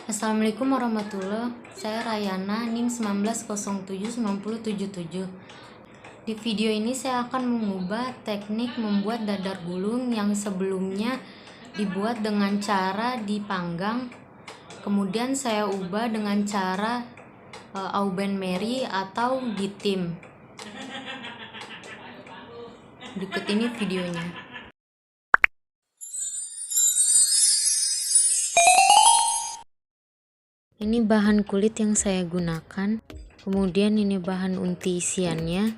Assalamualaikum warahmatullahi wabarakatuh. Saya Rayana, NIM 19079077. Di video ini saya akan mengubah teknik membuat dadar gulung yang sebelumnya dibuat dengan cara dipanggang. Kemudian saya ubah dengan cara Auben Mary atau ditim. Berikut ini videonya. Ini bahan kulit yang saya gunakan, kemudian ini bahan unti isiannya,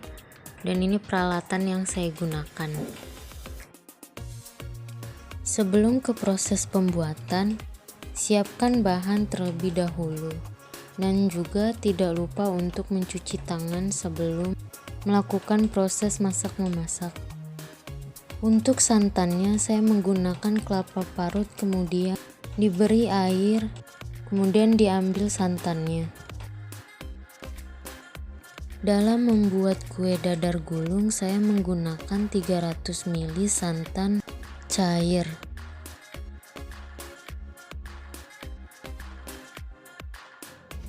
dan ini peralatan yang saya gunakan. Sebelum ke proses pembuatan, siapkan bahan terlebih dahulu, dan juga tidak lupa untuk mencuci tangan sebelum melakukan proses masak-memasak. Untuk santannya saya menggunakan kelapa parut, kemudian diberi air, kemudian diambil santannya. Dalam membuat kue dadar gulung saya menggunakan 300 ml santan cair.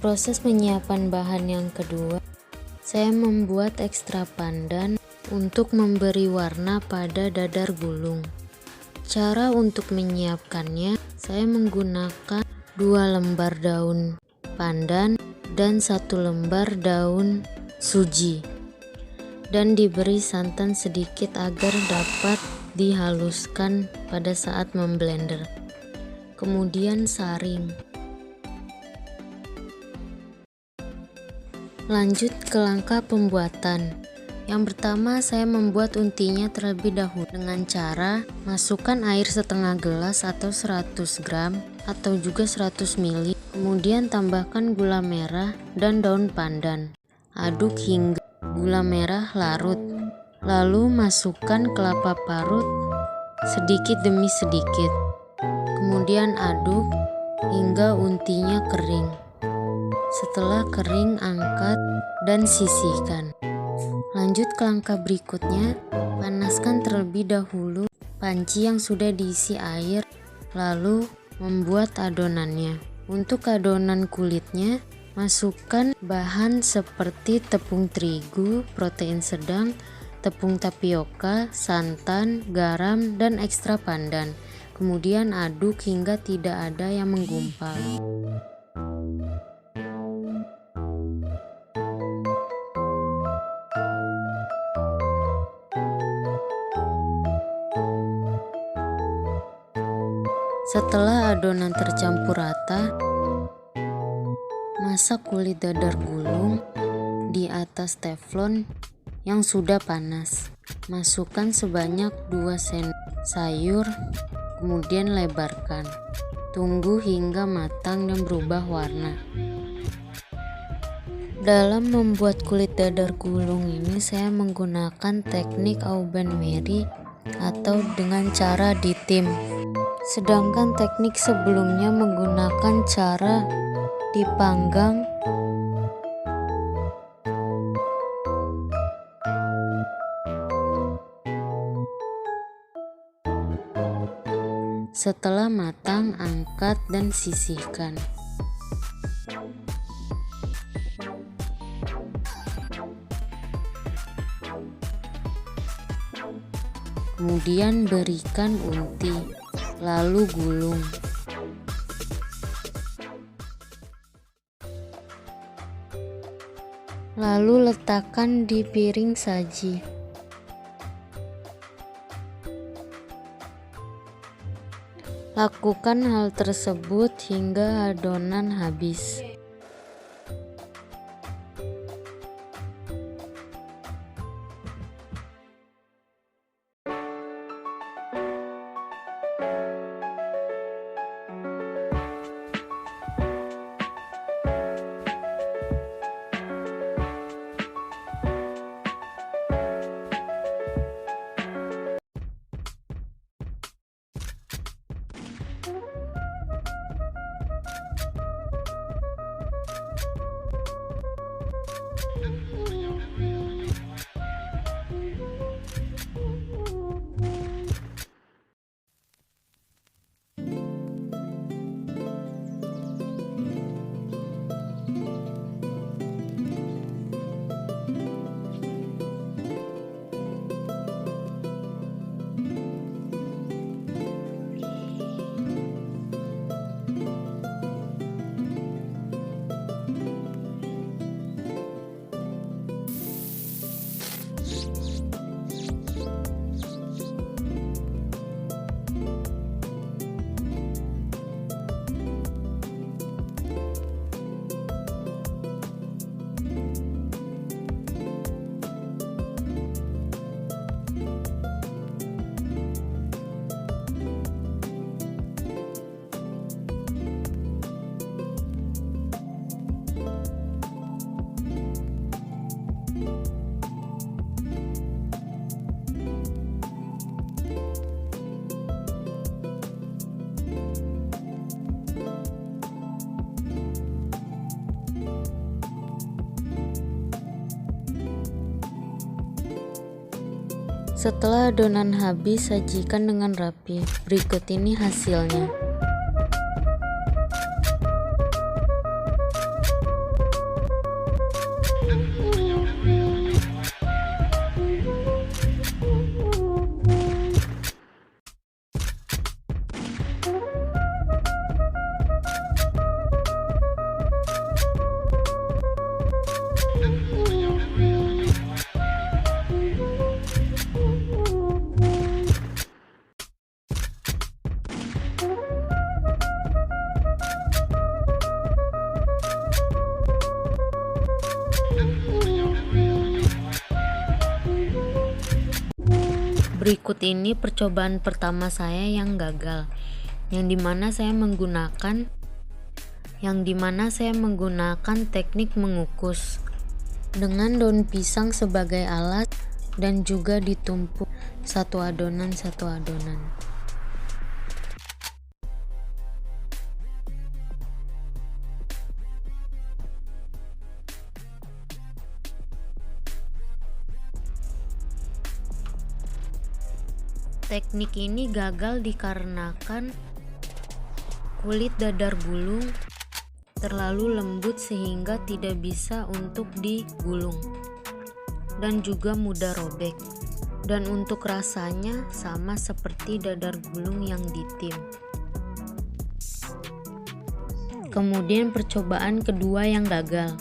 Proses penyiapan bahan yang kedua, saya membuat ekstra pandan untuk memberi warna pada dadar gulung. Cara untuk menyiapkannya, saya menggunakan 2 lembar daun pandan dan 1 lembar daun suji, dan diberi santan sedikit agar dapat dihaluskan pada saat memblender. Kemudian saring. Lanjut ke langkah pembuatan. Yang pertama, saya membuat untinya terlebih dahulu dengan cara masukkan air setengah gelas atau 100 gram atau juga 100 ml, kemudian tambahkan gula merah dan daun pandan. Aduk hingga gula merah larut, lalu masukkan kelapa parut sedikit demi sedikit. Kemudian aduk hingga untinya kering. Setelah kering, angkat dan sisihkan. Lanjut ke langkah berikutnya, panaskan terlebih dahulu panci yang sudah diisi air, lalu membuat adonannya. Untuk adonan kulitnya, masukkan bahan seperti tepung terigu, protein sedang, tepung tapioka, santan, garam, dan ekstra pandan. Kemudian aduk hingga tidak ada yang menggumpal. Setelah adonan tercampur rata, masak kulit dadar gulung di atas teflon yang sudah panas. Masukkan sebanyak 2 sendok sayur, kemudian lebarkan. Tunggu hingga matang dan berubah warna. Dalam membuat kulit dadar gulung ini saya menggunakan teknik Auben Mary atau dengan cara ditim. Sedangkan teknik sebelumnya menggunakan cara dipanggang. Setelah matang, angkat dan sisihkan. Kemudian berikan unti, lalu gulung. Lalu letakkan di piring saji. Lakukan hal tersebut hingga adonan habis. Setelah adonan habis, sajikan dengan rapi. Berikut ini hasilnya. Berikut ini percobaan pertama saya yang gagal, yang dimana saya menggunakan teknik mengukus dengan daun pisang sebagai alat dan juga ditumpuk satu adonan. Teknik ini gagal dikarenakan kulit dadar gulung terlalu lembut sehingga tidak bisa untuk digulung dan juga mudah robek, dan untuk rasanya sama seperti dadar gulung yang ditim. Kemudian percobaan kedua yang gagal.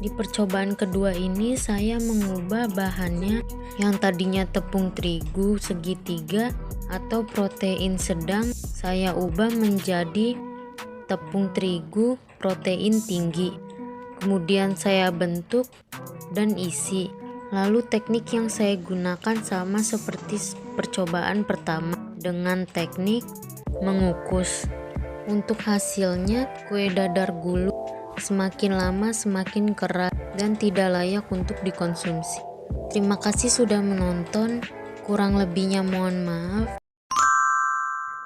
Di percobaan kedua ini saya mengubah bahannya yang tadinya tepung terigu segitiga atau protein sedang, saya ubah menjadi tepung terigu protein tinggi. Kemudian saya bentuk dan isi. Lalu teknik yang saya gunakan sama seperti percobaan pertama dengan teknik mengukus. Untuk hasilnya, kue dadar gulung semakin lama semakin keras dan tidak layak untuk dikonsumsi. Terima kasih sudah menonton, kurang lebihnya mohon maaf.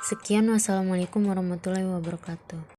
Sekian, wassalamualaikum warahmatullahi wabarakatuh.